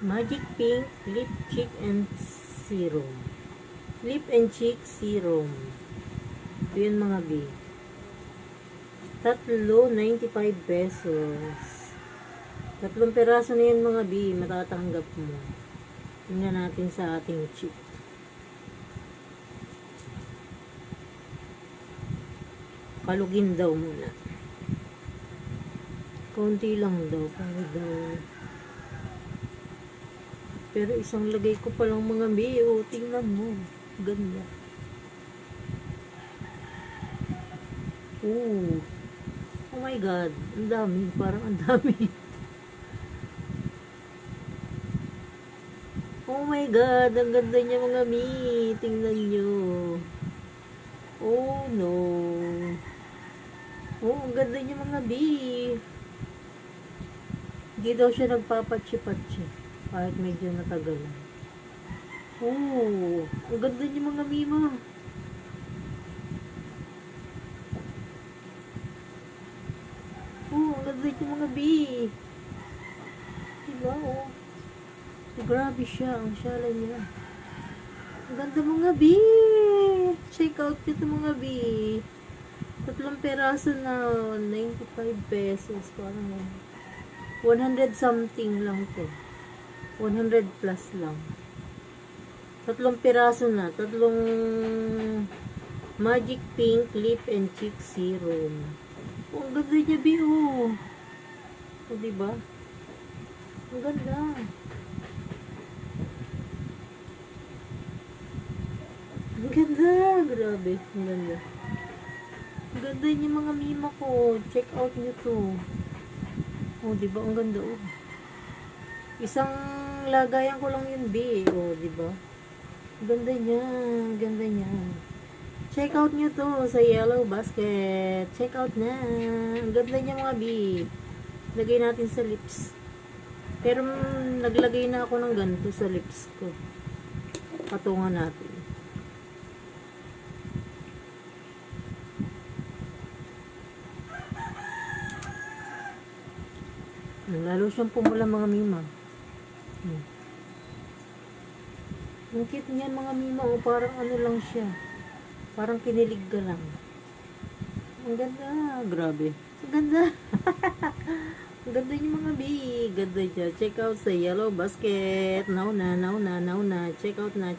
Magic Pink Lip Cheek and Serum. Lip and Cheek Serum. Ito yun mga B. Tatlo, 95 pesos. Tatlong peraso na yan mga B. Matatanggap mo. Tingnan natin sa ating cheek. Kalugin daw muna. Konti lang daw. Para daw. Pero isang lagay ko pa lang mga B. O, tingnan mo. Ganda. Oh. Oh my God. Ang dami. Parang ang dami. Oh my God. Ang ganda niya mga B. Tingnan nyo. Oh no. Oh, ang ganda niya mga B. Hindi daw siya nagpapatsi-patsi. Kahit medyo natagalan. Oh, ang ganda niya mga mima. Oh, ang ganda niya mga B. Diba, oh. Grabe siya, ang syala niya. Ang ganda mga B. Check out ito mga B. Tatlong peraso na 95 pesos. Parang 100 something lang to. 100 plus lang. Tatlong peraso na. Tatlong Magic Pink Lip and Cheek Serum. Oh, ang ganda niya, B, oh. O, diba? Ang ganda. Ang ganda. Grabe. Ang ganda. Ang ganda niya mga mima ko. Check out nyo to. Oh, diba? Ang ganda, oh. Isang lagayan ko lang yun, B. Oh, diba? Ang ganda niya. Ang ganda niya. Check out nyo to sa Yellow Basket. Check out na. Ang ganda niya mga B. Lagay natin sa lips. Pero naglagay na ako ng ganito sa lips ko. Patungan natin. Lalo siyang pumula mga mima. Ang cute niyan mga mima. O, parang ano lang siya. Parang kinilig ka lang. Ang ganda. Grabe. Ang ganda. Ang ganda niya mga B. Ganda niya. Check out sa Yellow Basket. Now na. Check out na.